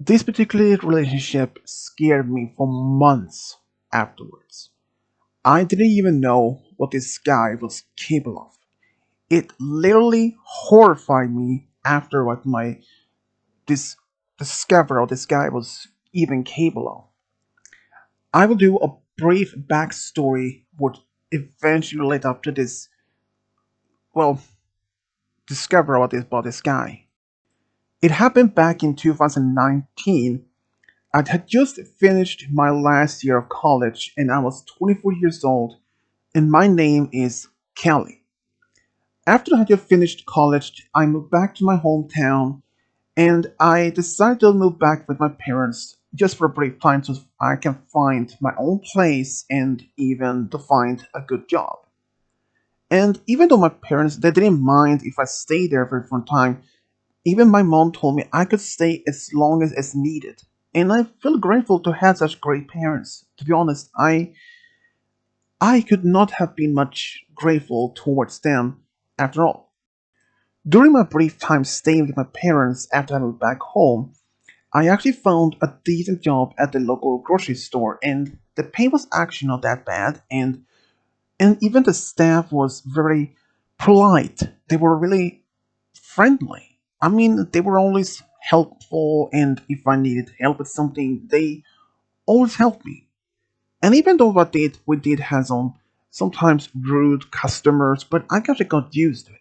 This particular relationship scared me for months afterwards. I didn't even know what this guy was capable of. It literally horrified me after what my this discover of this guy was even capable of. I will do a brief backstory would eventually lead up to this well discover about this guy. It happened back in 2019. I had just finished my last year of college and I was 24 years old and my name is Kelly. After I had finished college, I moved back to my hometown and I decided to move back with my parents just for a brief time so I can find my own place and even to find a good job. And even though my parents they didn't mind if I stayed there for some time, even my mom told me I could stay as long as needed. And I feel grateful to have such great parents. To be honest, I could not have been much grateful towards them after all. During my brief time staying with my parents after I moved back home, I actually found a decent job at the local grocery store and the pay was actually not that bad and even the staff was very polite. They were really friendly. I mean, they were always helpful and if I needed help with something, they always helped me. And even though we did have some sometimes rude customers, but I actually got used to it.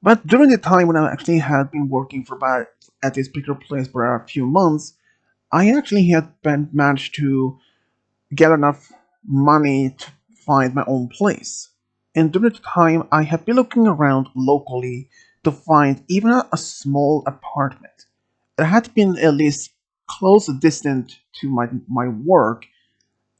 But during the time when I actually had been working for about at this particular place for a few months, I actually had been managed to get enough money to find my own place. And during the time, I had been looking around locally to find even a small apartment. It had been at least close distant to my work,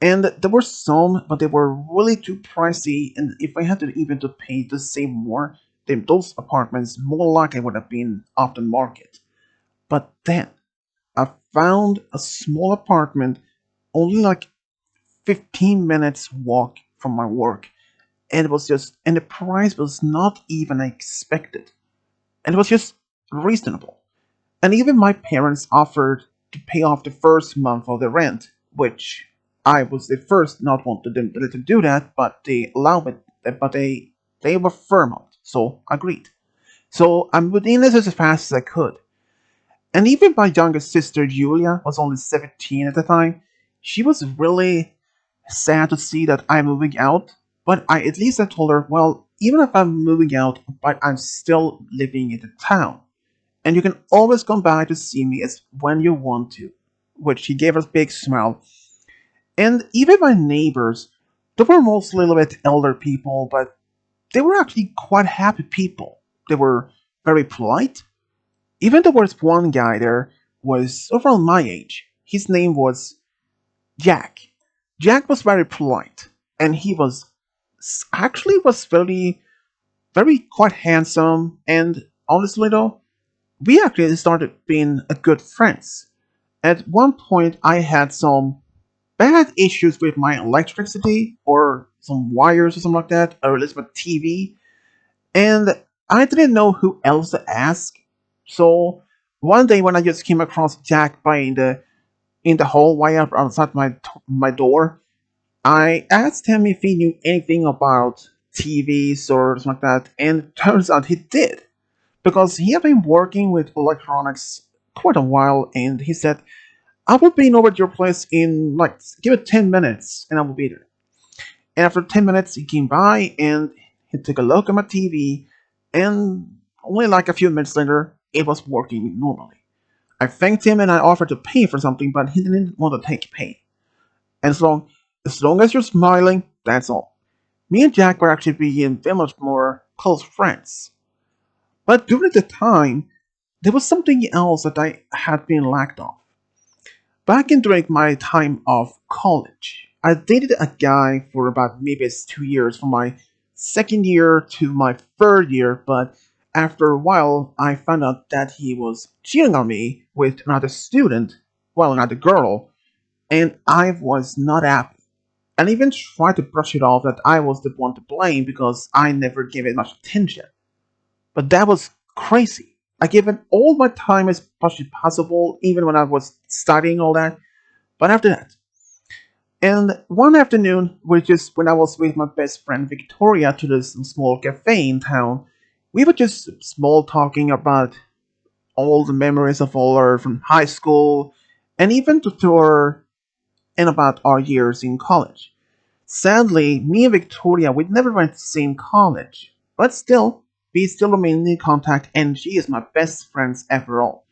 and there were some, but they were really too pricey. And if I had to even to pay to save more, then those apartments more likely would have been off the market. But then I found a small apartment only like 15 minutes walk from my work, and the price was not even expected, and it was just reasonable. And even my parents offered to pay off the first month of the rent, which I was the first not want to them to do that, but they allowed it, but they were firm on it, so I agreed. So I moved in as fast as I could. And even my younger sister Julia was only 17 at the time. She was really sad to see that I'm moving out, but at least I told her, well, even if I'm moving out, but I'm still living in the town and you can always come back to see me as when you want to. Which he gave us a big smile. And even my neighbors, they were mostly a little bit elder people, but they were actually quite happy people. They were very polite. Even there was one guy there was around my age. His name was Jack. Jack was very polite, and he was actually was very quite handsome. And honestly though, we actually started being a good friends. At one point, I had some bad issues with my electricity or some wires or something like that, or at least my TV, and I didn't know who else to ask. So one day when I just came across Jack by in the hallway outside my door, I asked him if he knew anything about TVs or something like that, and it turns out he did because he had been working with electronics quite a while, and he said, I will be over at your place in like give it 10 minutes and I will be there. And after 10 minutes he came by and he took a look at my TV and only like a few minutes later it was working normally. I thanked him and I offered to pay for something, but he didn't want to take pay. And as long as you're smiling, that's all. Me and Jack were actually being very much more close friends. But during the time, there was something else that I had been lacked of. Back in during my time of college, I dated a guy for about maybe it's 2 years from my second year to my third year, but after a while I found out that he was cheating on me with another student, well, another girl, and I was not happy. And even tried to brush it off that I was the one to blame because I never gave it much attention. But that was crazy. I gave it all my time as much as possible, even when I was studying all that. But after that, and one afternoon, which is when I was with my best friend Victoria to this small cafe in town, we were just small talking about all the memories of all our from high school, and even to our and about our years in college. Sadly, me and Victoria we never went to the same college, but still, we still remain in contact, and she is my best friend after all.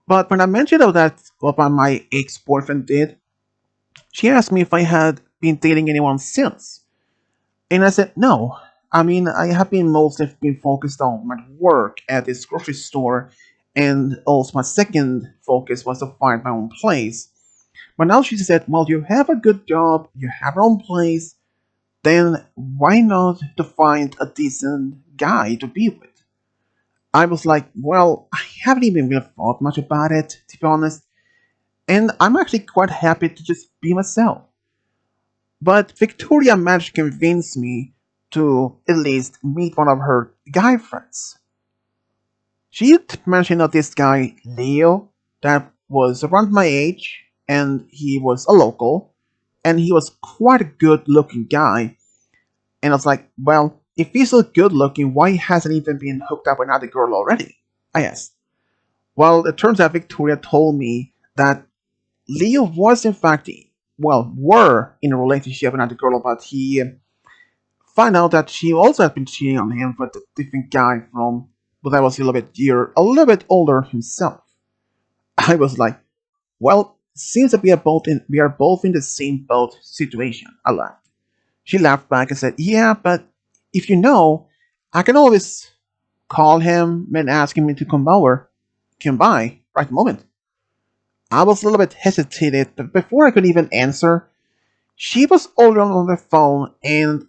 But when I mentioned all that what my ex-boyfriend did, she asked me if I had been dating anyone since. And I said no. I mean, I have been mostly been focused on my work at this grocery store, and also my second focus was to find my own place. But now she said, well, you have a good job, you have your own place, then why not to find a decent guy to be with? I was like, well, I haven't even really thought much about it, to be honest, and I'm actually quite happy to just be myself. But Victoria managed to convince me to at least meet one of her guy friends. She mentioned that this guy, Leo, that was around my age, and he was a local, and he was quite a good looking guy. And I was like, well, if he's so good looking, why hasn't he even been hooked up with another girl already? I asked. Well, it turns out Victoria told me that Leo was in fact, well, were in a relationship with another girl, but he find out that she also had been cheating on him with a different guy from, but that was a little bit older himself. I was like, well, seems that we are both in the same boat situation. I laughed. She laughed back and said, yeah, but if you know, I can always call him and ask him to come by right moment. I was a little bit hesitated, but before I could even answer, she was already on the phone, and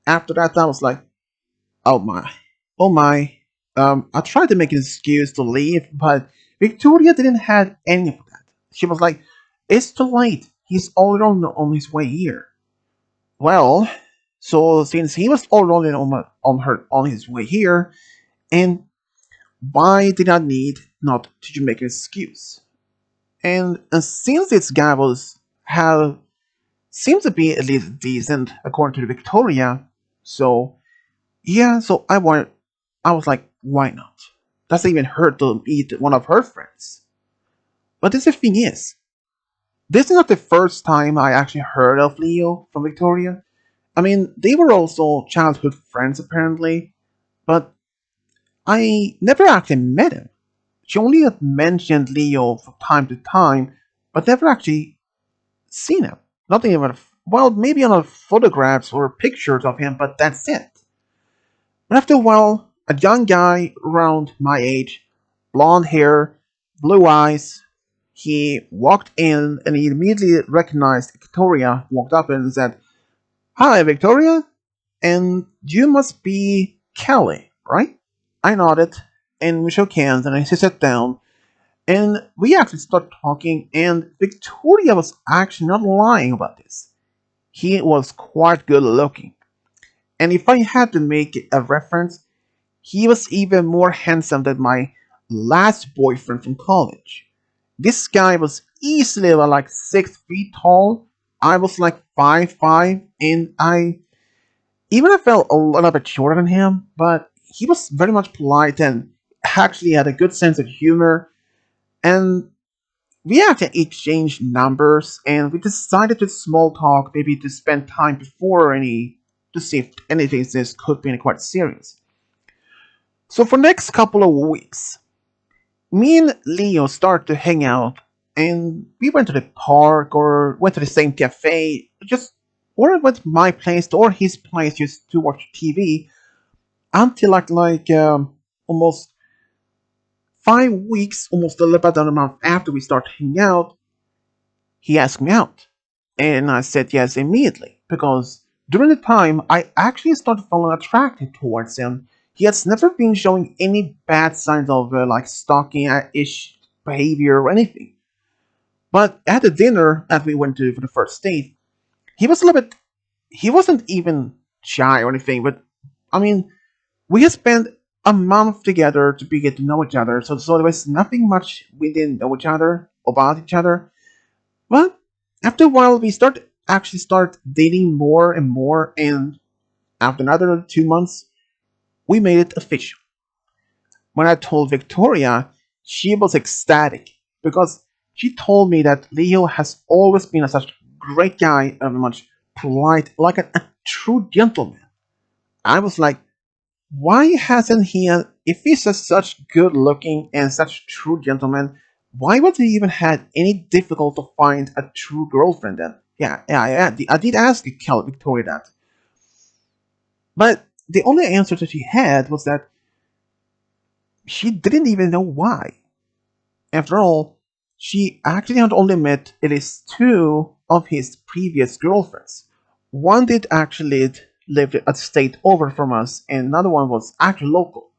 after that, I was like, oh my. Oh my. I tried to make an excuse to leave, but Victoria didn't have any of that. She was like, it's too late. He's already on his way here. Well, so since he was already on his way here, and why did I need not to make an excuse? And since this guy was have seems to be at least decent according to Victoria, so yeah, so I was like, why not? Doesn't even hurt to meet one of her friends. But this the thing is, this is not the first time I actually heard of Leo from Victoria. I mean, they were also childhood friends apparently, but I never actually met him. She only had mentioned Leo from time to time, but never actually seen him. Not even, well, maybe on photographs or pictures of him, but that's it. But after a while, a young guy around my age, blonde hair, blue eyes, he walked in and he immediately recognized Victoria, walked up and said, hi, Victoria, and you must be Kelly, right? I nodded and we shook hands and I sat down and we actually started talking and Victoria was actually not lying about this. He was quite good looking. And if I had to make a reference, he was even more handsome than my last boyfriend from college. This guy was easily about like 6 feet tall. I was like 5'5", and I felt a little bit shorter than him, but he was very much polite and actually had a good sense of humor. And we actually exchanged numbers, and we decided to small talk, maybe to spend time before any to see if anything this could be quite serious. So for next couple of weeks, me and Leo started to hang out, and we went to the park or went to the same cafe, just or went to my place or his place just to watch TV until almost 5 weeks, almost a little bit than a month after we started hanging out, he asked me out, and I said yes immediately because during the time I actually started feeling attracted towards him. He has never been showing any bad signs of like stalking-ish behavior or anything. But at the dinner that we went to for the first date, he was a little bit. He wasn't even shy or anything, but I mean, we had spent a month together to be get to know each other. So there was nothing much we didn't know each other about each other. But after a while, we start dating more and more, and after another 2 months, we made it official. When I told Victoria, she was ecstatic because she told me that Leo has always been a such great guy and much polite, like a true gentleman. I was like, why hasn't he? If he's such good looking and such true gentleman, why would he even had any difficult to find a true girlfriend then? Yeah. I did ask Victoria that, but the only answer that she had was that she didn't even know why. After all, she actually had only met at least two of his previous girlfriends. One did actually live a state over from us, and another one was actually local.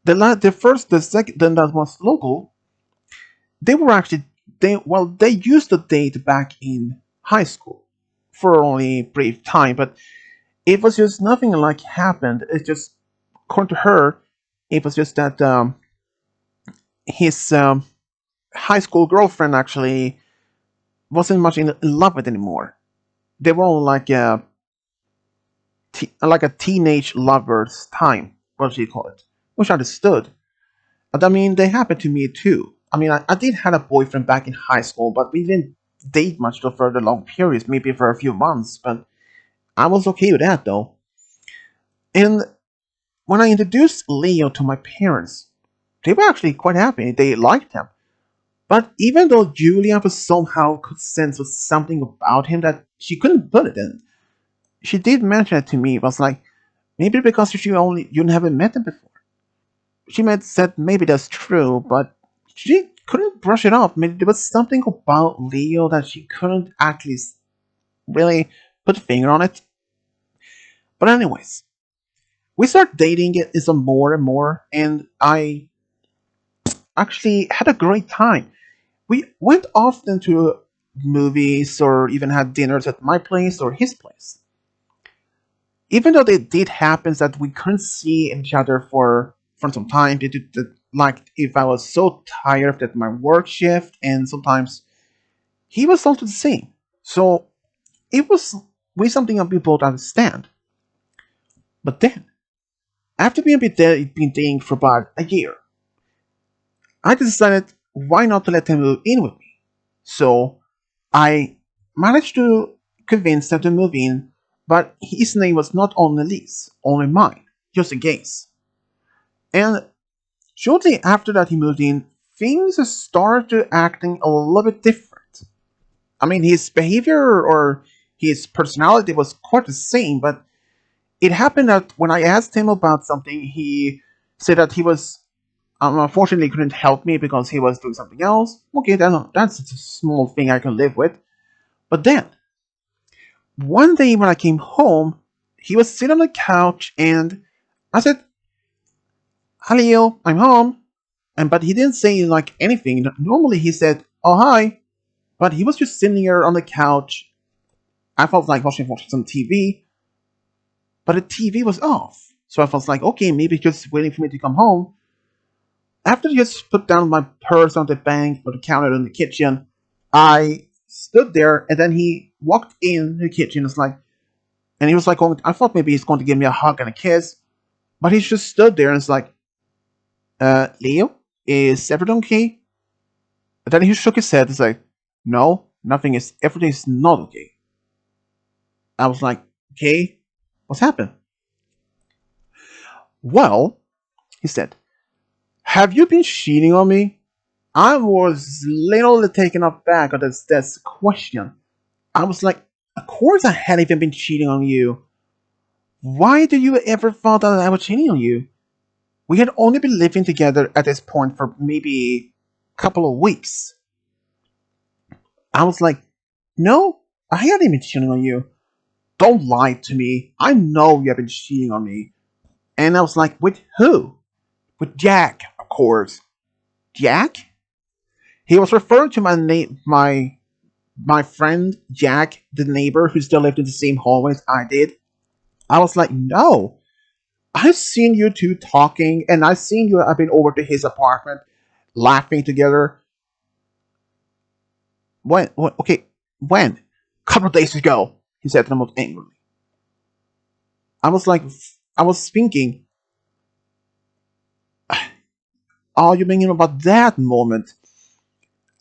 The first, the second, then that was local. They were actually they used to date back in high school for only a brief time, but it was just nothing like happened. It just according to her, it was just that his high school girlfriend actually wasn't much in love with anymore. They were all like a teenage lovers time, what do you call it? Which I understood. But I mean, they happened to me too. I mean, I did have a boyfriend back in high school, but we didn't date much for the long periods, maybe for a few months. But I was okay with that though. And when I introduced Leo to my parents, they were actually quite happy. They liked him. But even though Julia was somehow could sense was something about him that she couldn't put it in, she did mention it to me. It was like maybe because you never met him before. She might said maybe that's true, but she couldn't brush it off. Maybe there was something about Leo that she couldn't actually really put a finger on it. But anyways, we start dating it is a more and more, and I actually had a great time. We went often to movies or even had dinners at my place or his place. Even though it did happen that we couldn't see each other for some time due to like if I was so tired at my work shift, and sometimes he was also the same. So it was way something that we both understand. But then, after been dating for about a year, I decided why not to let him move in with me. So I managed to convince him to move in, but his name was not on the lease, only mine, just in case. And shortly after that he moved in, things started acting a little bit different. I mean, his behavior or his personality was quite the same, but it happened that when I asked him about something, he said that he was unfortunately couldn't help me because he was doing something else. Okay, that's a small thing I can live with. But then, one day when I came home, he was sitting on the couch and I said, "Hello, I'm home." And but he didn't say like anything. Normally he said, "Oh hi," but he was just sitting there on the couch. I felt like watching some TV, but the TV was off. So I felt like, okay, maybe just waiting for me to come home. After he just put down my purse on the bank or the counter in the kitchen, I stood there and then he walked in the kitchen. It's like, and he was like, I thought maybe he's going to give me a hug and a kiss, but he just stood there and it's like, Leo, is everything okay? And then he shook his head. It's like, no, everything is not okay. I was like, okay, what's happened? Well, he said, have you been cheating on me? I was literally taken aback at this question. I was like, of course I hadn't even been cheating on you. Why do you ever thought that I was cheating on you? We had only been living together at this point for maybe a couple of weeks. I was like, no, I hadn't been cheating on you. Don't lie to me. I know you have been cheating on me. And I was like, with who? With Jack, of course. Jack? He was referring to my friend Jack, the neighbor who still lived in the same hallway as I did. I was like, no. I've seen you two talking, and I've seen you. I've been over to his apartment, laughing together. When? Okay, when? Couple of days ago, he said almost angrily. I was like, I was thinking, oh, you mean about that moment?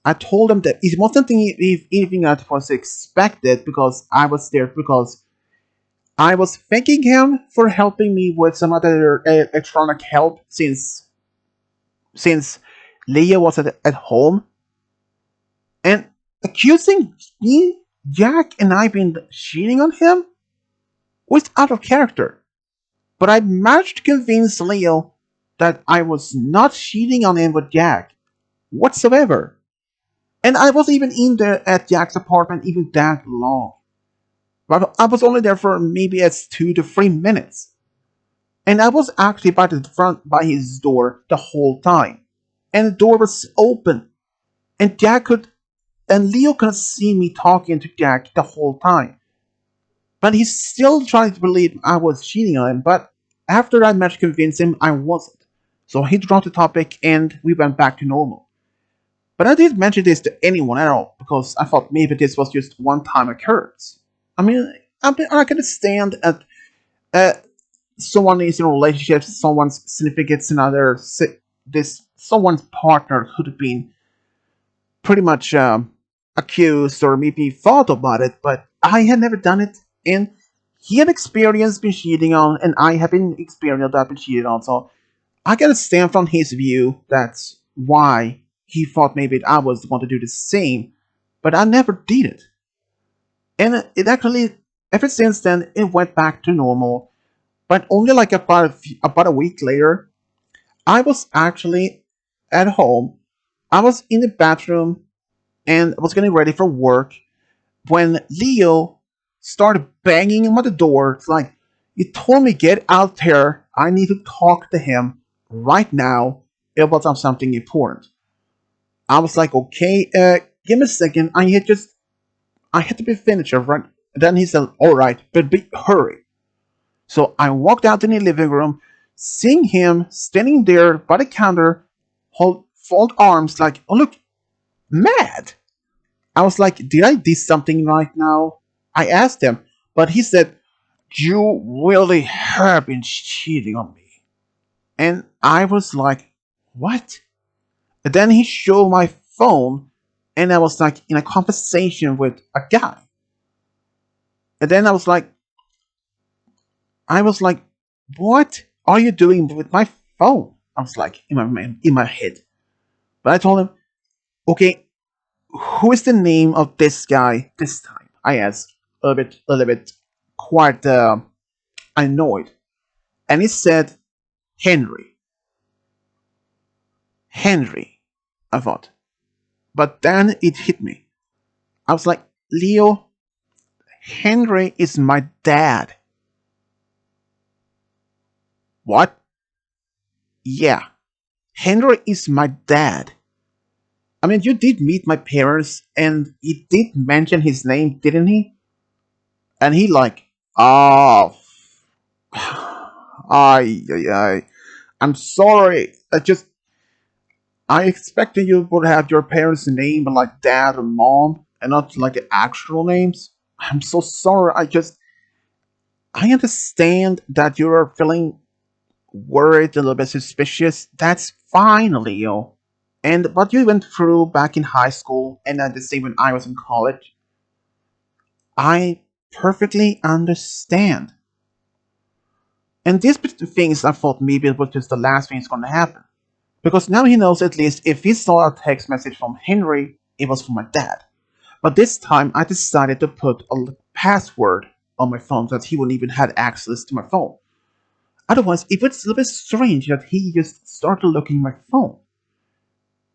I told him that it wasn't anything that was expected because I was there because I was thanking him for helping me with some other electronic help since Leah was at home and accusing me, Jack, and I been cheating on him was out of character. But I managed to convince Leo that I was not cheating on him with Jack whatsoever. And I wasn't even in there at Jack's apartment even that long. But I was only there for maybe as 2 to 3 minutes. And I was actually by the front by his door the whole time. And the door was open. And Jack could and Leo could see me talking to Jack the whole time. But he's still trying to believe I was cheating on him, but after I managed to convince him I wasn't. So he dropped the topic and we went back to normal. But I didn't mention this to anyone at all because I thought maybe this was just one time occurrence. I mean, I can stand at uh, someone is in a relationship, someone's significant another, this someone's partner could have been pretty much accused or maybe thought about it, but I had never done it, and he had experienced been cheating on, and I have been experienced that been cheated on. So I gotta stand from his view. That's why he thought maybe I was going to do the same, but I never did it, and it actually ever since then it went back to normal. But only like about a week later, I was actually at home. I was in the bathroom and was getting ready for work when Leo started banging on the door. It's like, he told me get out there. I need to talk to him right now about something important. I was like, okay, give me a second. I had to be finished, right? Then he said, all right, but hurry. So I walked out in the living room, seeing him standing there by the counter, fold arms like, oh look, mad. I was like, did I do something right now? I asked him, but he said, you really have been cheating on me. And I was like, what? And then he showed my phone, and I was like in a conversation with a guy. And then I was like, what are you doing with my phone? I was like in my head. But I told him, okay, who is the name of this guy this time? I asked a little bit, quite annoyed, and he said, Henry. Henry, I thought. But then it hit me. I was like, Leo, Henry is my dad. What? Yeah, Henry is my dad. I mean, you did meet my parents, and he did mention his name, didn't he? And he like, oh, I, I'm sorry. I expected you would have your parents' name like dad or mom, and not like actual names. I'm so sorry. I understand that you are feeling worried, a little bit suspicious. That's fine, Leo. And what you went through back in high school, and at the same when I was in college, I perfectly understand. And these things I thought maybe it was just the last thing that's going to happen. Because now he knows at least if he saw a text message from Henry, it was from my dad. But this time I decided to put a password on my phone so that he wouldn't even have access to my phone. Otherwise, it was a little bit strange that he just started looking at my phone.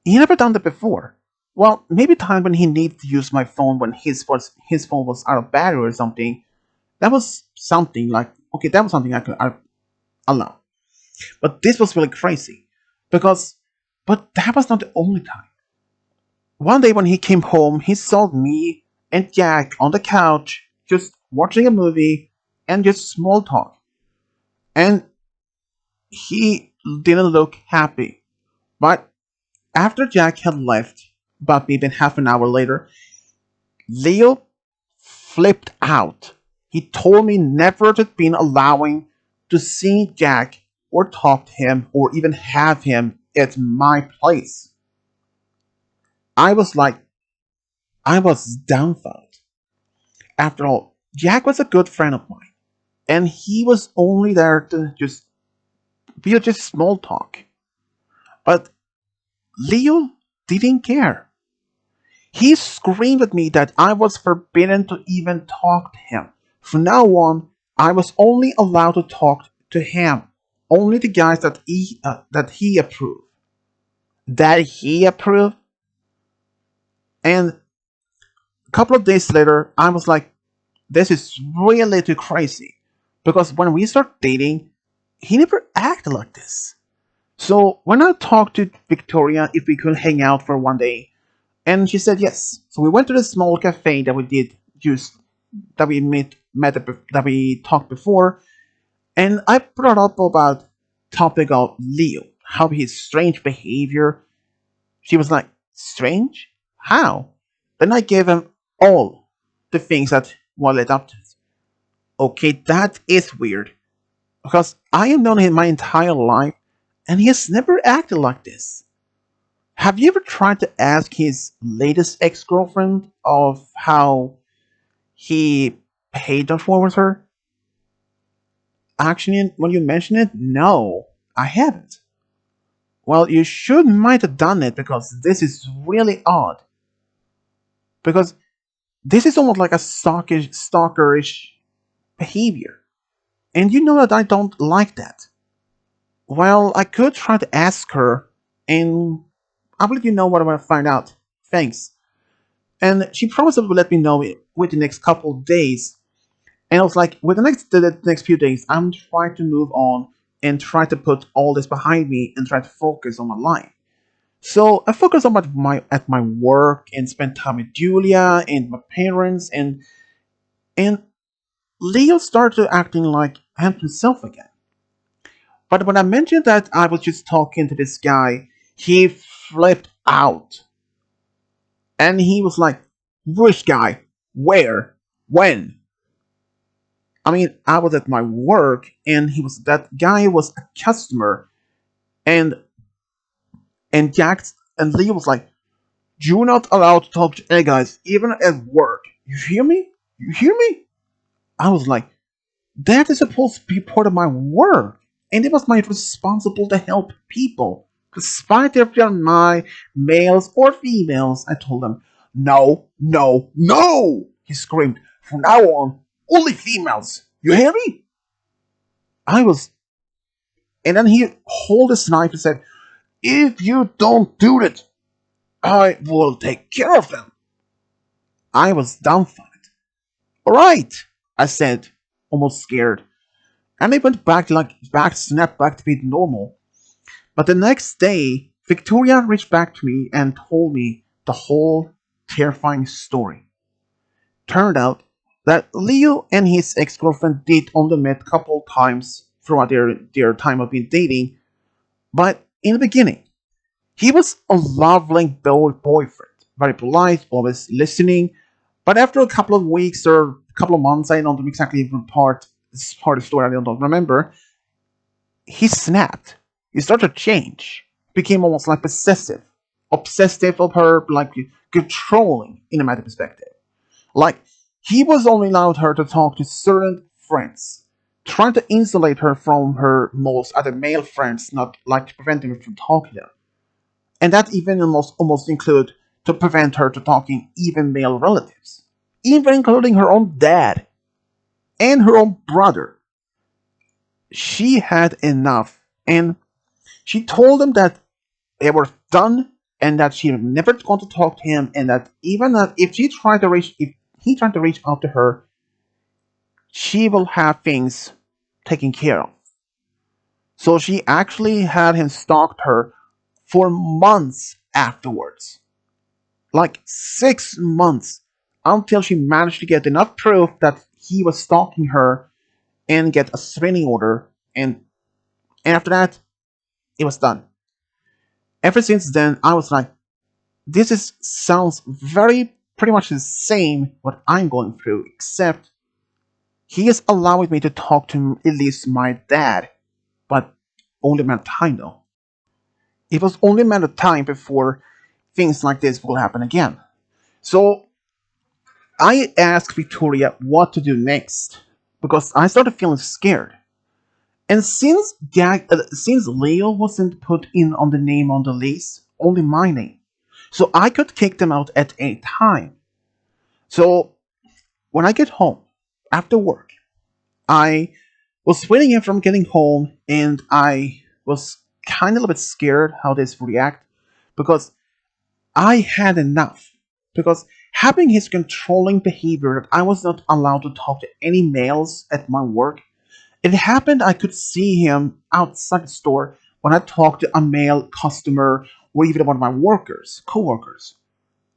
He never done that before. Well, maybe time when he needed to use my phone when his phone was out of battery or something. That was something like okay, that was something I allow. But this was really crazy because, but that was not the only time. One day when he came home, he saw me and Jack on the couch just watching a movie and just small talk. And He didn't look happy. But after Jack had left, about maybe half an hour later, Leo flipped out. He told me never to been allowing to see Jack or talk to him or even have him at my place. I was like, I was dumbfounded. After all, Jack was a good friend of mine, and he was only there to just be just small talk. But Leo didn't care. He screamed at me that I was forbidden to even talk to him. From now on, I was only allowed to talk to him. Only the guys that he approved. That he approved. And a couple of days later, I was like, this is really too crazy. Because when we start dating, he never acted like this. So when I talked to Victoria if we could hang out for one day, and she said yes. So we went to the small cafe that we did use that we that we talked before, and I brought up about topic of Leo, how his strange behavior. She was like, strange? How? Then I gave him all the things that were led up to it. Okay, that is weird because I have known him my entire life, and he has never acted like this. Have you ever tried to ask his latest ex girlfriend of how he paid towards her? Actually, when you mention it, no, I haven't. Well, you should might have done it because this is really odd. Because this is almost like a stalkerish behavior. And you know that I don't like that. Well, I could try to ask her, and I'll let you know what I find out. Thanks. And she promised to let me know it within the next couple of days. And I was like, with the next few days, I'm trying to move on and try to put all this behind me and try to focus on my life. So I focused on my work and spent time with Julia and my parents and Leo started acting like himself again. But when I mentioned that I was just talking to this guy, he flipped out and he was like, "Which guy? Where? When?" I mean, I was at my work, and he was that guy was a customer, and Jack and Lee was like, "You're not allowed to talk to any guys, even at work. You hear me? You hear me?" I was like, "That is supposed to be part of my work, and it was my responsible to help people, despite if they're my males or females." I told him, "No, no, no!" He screamed. "From now on, only females. You hear me?" I was And then he hold his knife and said, "If you don't do it, I will take care of them." I was dumbfounded. "All right," I said, almost scared. And I went back snapped back to be normal. But the next day, Victoria reached back to me and told me the whole terrifying story. Turned out that Leo and his ex-girlfriend did only met a couple times throughout their time of being dating, but in the beginning, he was a lovely boyfriend, very polite, always listening. But after a couple of weeks or a couple of months, I don't exactly even this is part of the story I don't remember, he snapped. He started to change. Became almost like possessive. Obsessive of her, like controlling in a matter perspective. Like, he was only allowed her to talk to certain friends, trying to insulate her from her most other male friends, not like preventing her from talking to them. And that even almost include to prevent her to talking even male relatives, even including her own dad and her own brother. She had enough, and she told him that they were done, and that she never going to talk to him, and that even that if he tried to reach out to her, she will have things taken care of. So she actually had him stalked her for months afterwards. Like 6 months, until she managed to get enough proof that he was stalking her and get a restraining order. And And after that, it was done. Ever since then, I was like, this is sounds very pretty much the same what I'm going through, except he is allowing me to talk to at least my dad, but only a matter of time though. It was only a matter of time before things like this will happen again. So I asked Victoria what to do next because I started feeling scared. And since Leo wasn't put in on the name on the lease, only my name, so I could kick them out at any time. So when I get home after work, I was waiting him from getting home, and I was kind of a little bit scared how this would react because I had enough. Because having his controlling behavior that I was not allowed to talk to any males at my work, it happened I could see him outside the store when I talked to a male customer or even one of my co-workers.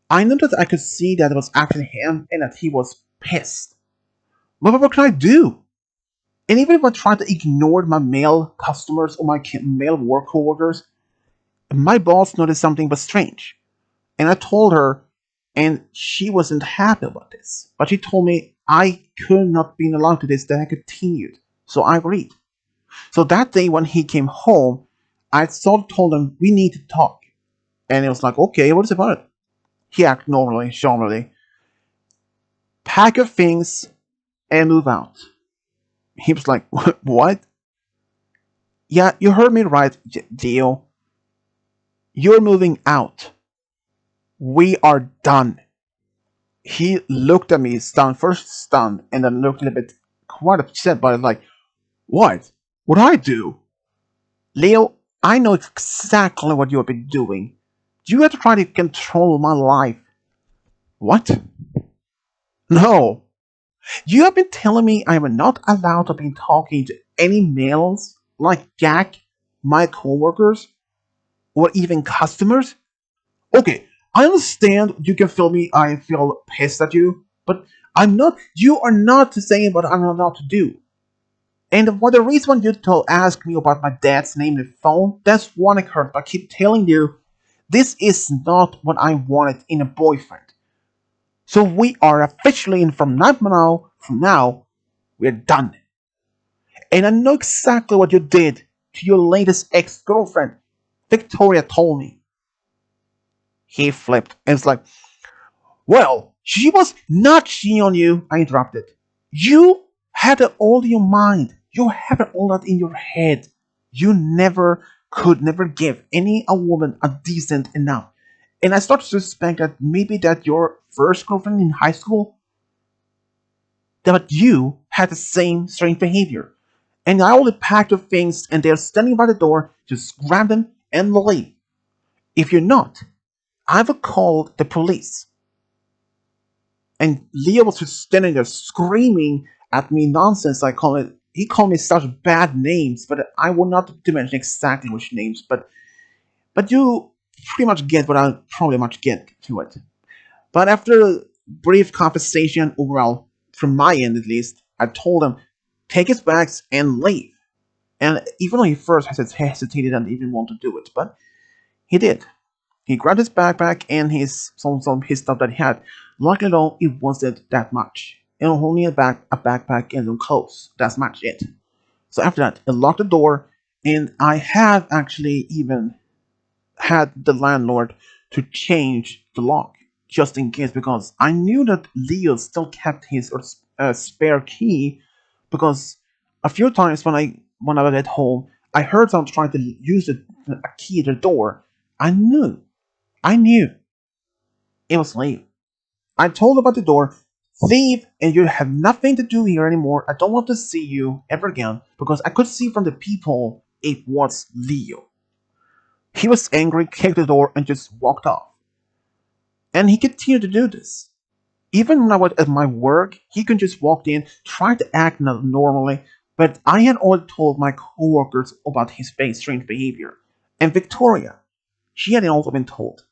I noticed I could see that it was actually him and that he was pissed. But what can I do? And even if I tried to ignore my male customers or my male work coworkers, my boss noticed something was strange. And I told her, and she wasn't happy about this. But she told me I could not be allowed to this, that I continued. So I agreed. So that day when he came home, I sort of told him, we need to talk. And he was like, okay, what is it about? He acted normally, normally. Pack your things and move out. He was like, what? Yeah, you heard me right, Dio. You're moving out. We are done. He looked at me stunned, first stunned, and then looked a little bit quite upset, but like, what? What I do? Leo, I know exactly what you have been doing. You have to try to control my life. What? No. You have been telling me I am not allowed to be talking to any males like Jack, my coworkers, or even customers? Okay, I understand you can feel me, I feel pissed at you, but I'm not, you are not saying what I'm allowed to do. And for the reason you to ask me about my dad's name in the phone, that's one occurred. I keep telling you, this is not what I wanted in a boyfriend. So we are officially in from now, we're done. And I know exactly what you did to your latest ex-girlfriend. Victoria told me. He flipped and was like, well, she was not cheating on you, I interrupted. You had it all in your mind. You have it all that in your head. You could never give any a woman a decent enough. And I started to suspect that maybe that your first girlfriend in high school, that you had the same strange behavior. And I only packed your things and they're standing by the door, just grab them and leave. If you're not, I will call the police. And Leo was just standing there screaming at me nonsense. He called me such bad names, but I will not mention exactly which names, but you pretty much get what I probably much get to it. But after a brief conversation, overall, from my end at least, I told him, take his bags and leave. And even though he first hesitated and didn't want to do it, but he did. He grabbed his backpack and some his stuff that he had. Luckily though, it wasn't that much. It was only a backpack and some clothes. That's much it. So after that, I locked the door, and I have actually even had the landlord to change the lock just in case, because I knew that Leo still kept his spare key, because a few times when I was at home, I heard someone trying to use a key to the door. I knew it was Leo. I told him about the door. Leave, and you have nothing to do here anymore. I don't want to see you ever again, because I could see from the people it was Leo. He was angry, kicked the door, and just walked off. And he continued to do this. Even when I was at my work, he could just walk in, try to act normally, but I had already told my coworkers about his strange behavior. And Victoria, she had also been told.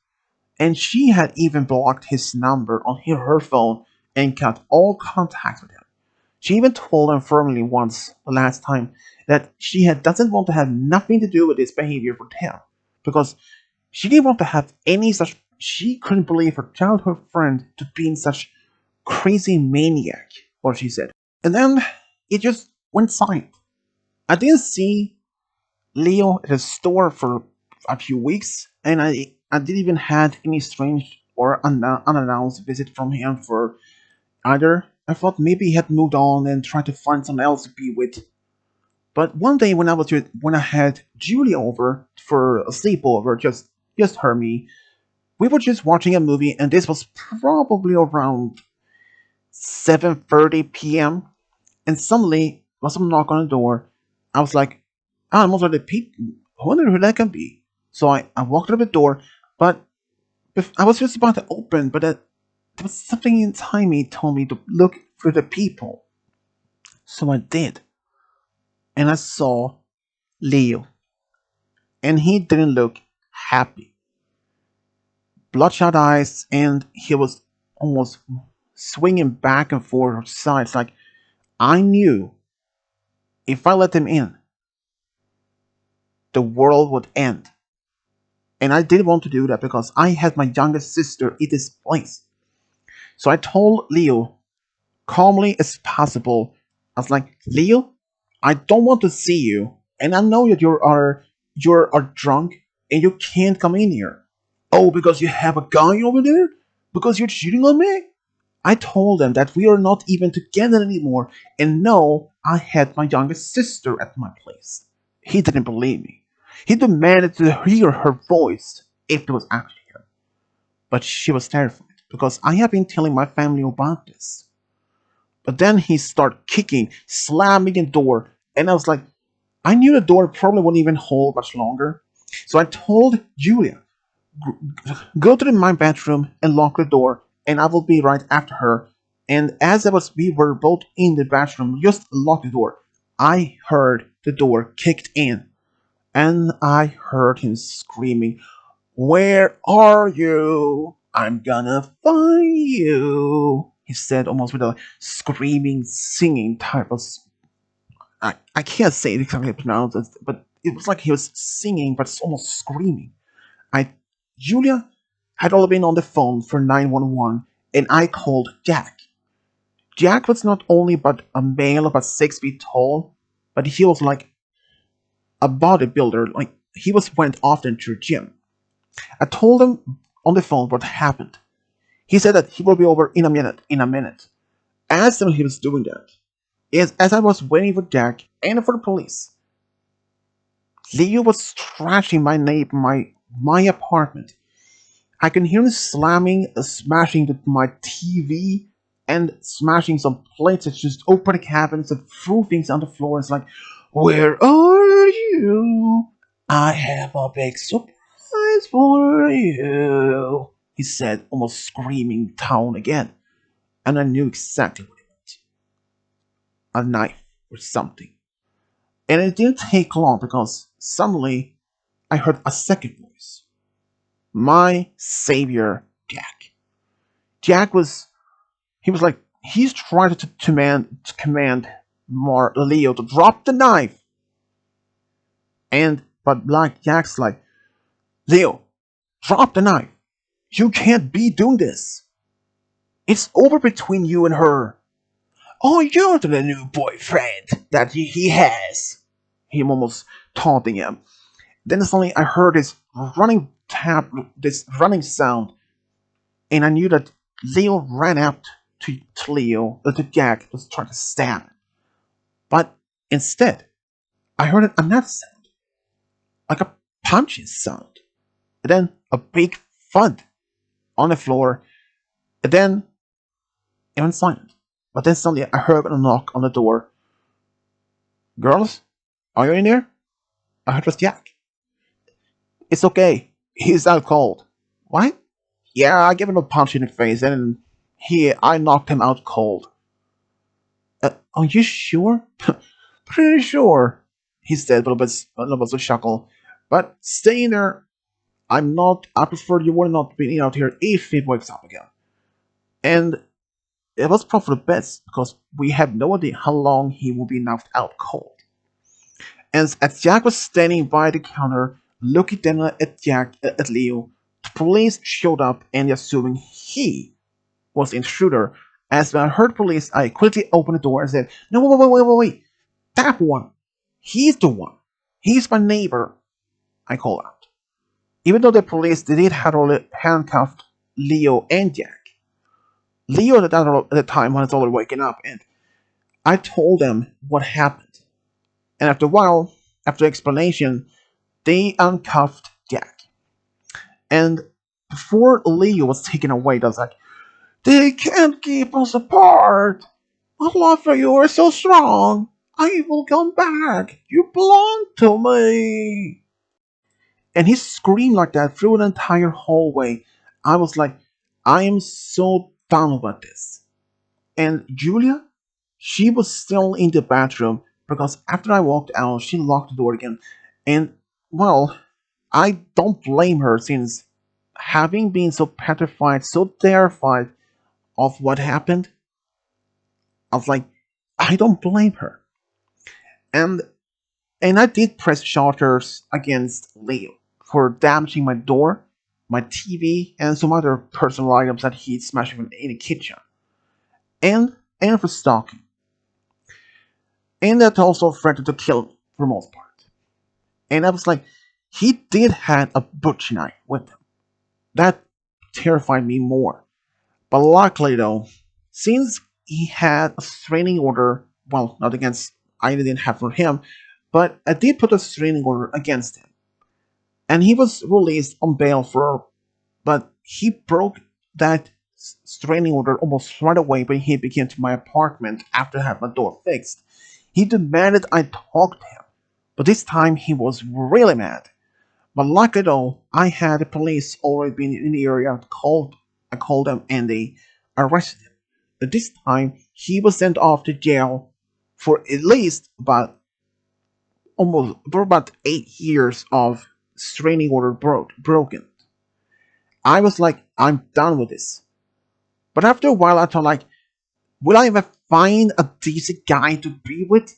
And she had even blocked his number on her phone and cut all contact with him. She even told him firmly once, the last time, that doesn't want to have nothing to do with his behavior for him, because she didn't want to have any such. She couldn't believe her childhood friend to be in such crazy maniac, what she said. And then it just went silent. I didn't see Leo at the store for a few weeks, and I didn't even had any strange or unannounced visit from him for either. I thought maybe he had moved on and tried to find someone else to be with. But one day when I had Julia over for a sleepover, just her me, we were just watching a movie, and this was probably around 7:30 p.m. And suddenly, there was a knock on the door. I was like, I'm already people. I wonder who that can be. So I walked up the door, but I was just about to open, but there was something inside me told me to look for the people. So I did, and I saw Leo, and he didn't look happy. Bloodshot eyes, and he was almost swinging back and forth sides. Like I knew if I let him in, the world would end. And I didn't want to do that because I had my youngest sister in this place. So I told Leo, calmly as possible, I was like, Leo, I don't want to see you. And I know that you are drunk and you can't come in here. Oh, because you have a guy over there? Because you're cheating on me? I told them that we are not even together anymore, and no, I had my youngest sister at my place. He didn't believe me. He demanded to hear her voice if it was actually her. But she was terrified because I have been telling my family about this. But then he started kicking, slamming the door, and I was like, I knew the door probably wouldn't even hold much longer. So I told Julia, go to my bedroom and lock the door, and I will be right after her. And as we were both in the bathroom, just lock the door. I heard the door kicked in, and I heard him screaming, "Where are you? I'm gonna find you." He said almost with a screaming, singing type of. I can't say it exactly pronounce it, but it was like he was singing, but almost screaming. I Julia had already been on the phone for 911, and I called Jack. Jack was not only but a male about 6 feet tall, but he was like a bodybuilder. Like he went often to the gym. I told him on the phone what happened. He said that he will be over in a minute. In a minute. As soon as he was doing that, as I was waiting for Jack and for the police, Leo was trashing my apartment. I can hear him slamming, smashing my TV, and smashing some plates. It's just open the cabinets and threw things on the floor. It's like, where are you? I have a big surprise for you. He said, almost screaming tone again, and I knew exactly what it meant. A knife or something. And it didn't take long because suddenly I heard a second voice. My savior, Jack. Jack was He was like, he's trying to command Leo to drop the knife. But Black Jack's like, Leo, drop the knife. You can't be doing this. It's over between you and her. Oh, you're the new boyfriend that he has. He almost taunting him. Then suddenly I heard this running sound, and I knew that Leo ran out to Jack, was trying to stab him. But instead, I heard another sound, like a punching sound, and then a big thud on the floor, and then it went silent. But then suddenly I heard a knock on the door. Girls, are you in there? I heard it was Jack. It's okay. He's out cold. What? Yeah, I gave him a punch in the face, and I knocked him out cold. Are you sure? Pretty sure, he said with a little bit of a chuckle. But stay in there. I prefer you would not be out here if he wakes up again. And it was probably for the best because we have no idea how long he will be knocked out cold. And as Jack was standing by the counter, looking down at Leo, the police showed up and assuming he was the intruder. As when I heard police, I quickly opened the door and said, "No, wait. That one. He's the one. He's my neighbor," I called out. Even though the police did had already handcuffed Leo and Jack. Leo at the time was already waking up, and I told them what happened. And after a while, after explanation, they uncuffed Jack. And before Leo was taken away, I was like, "They can't keep us apart. My love for you is so strong. I will come back. You belong to me." And he screamed like that through the entire hallway. I was like, I am so done with this. And Julia, she was still in the bathroom because after I walked out, she locked the door again. And, well, I don't blame her since having been so petrified, so terrified of what happened, I was like, I don't blame her. And I did press charges against Leo for damaging my door, my TV, and some other personal items that he smashed in the kitchen. And for stalking. And that also threatened to kill me for the most part. And I was like, he did have a butcher knife with him. That terrified me more. But luckily though, since he had a restraining order, well, not against, I didn't have for him, but I did put a restraining order against him. And he was released on bail for, but he broke that restraining order almost right away when he came to my apartment after I had my door fixed. He demanded I talk to him, but this time he was really mad. But luckily though, I had the police already been in the area. I called them and they arrested him. But this time he was sent off to jail for at least about 8 years of restraining order broken. I was like, I'm done with this. But after a while, I thought like, will I ever find a decent guy to be with?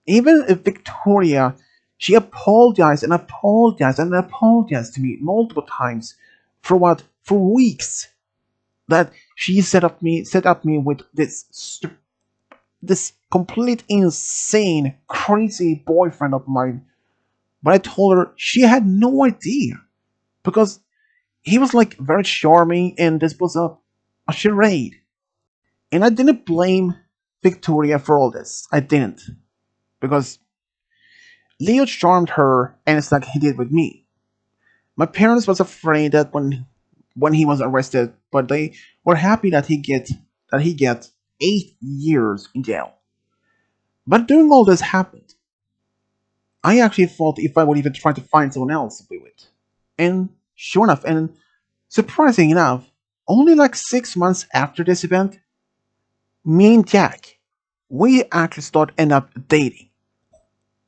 Even if Victoria, she apologized and apologized and apologized to me multiple times for what? For weeks. That she set up me with this complete insane, crazy boyfriend of mine. But I told her she had no idea because he was like very charming and this was a charade. And I didn't blame Victoria for all this. I didn't. Because Leo charmed her and it's like he did with me. My parents was afraid that when he was arrested, but they were happy that he get 8 years in jail. But during all this happened, I actually thought if I would even try to find someone else to be with. And sure enough, and surprising enough, only like 6 months after this event, me and Jack, we actually end up dating.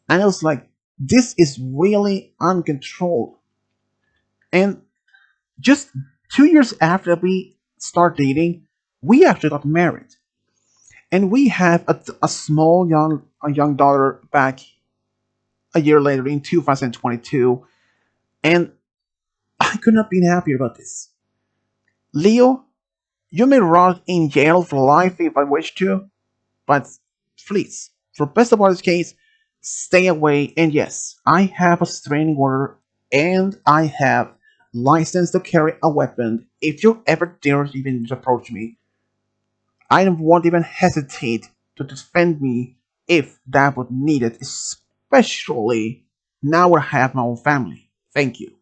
And I was like, this is really uncontrolled. And just 2 years after we start dating, we actually got married. And we have a small young daughter back a year later in 2022. And I could not be happier about this. Leo, you may rot in jail for life if I wish to, but please, for best of all this case, stay away. And yes, I have a restraining order and I have license to carry a weapon. If you ever dare to even approach me, I won't even hesitate to defend me if that would need it, especially now I have my own family. Thank you.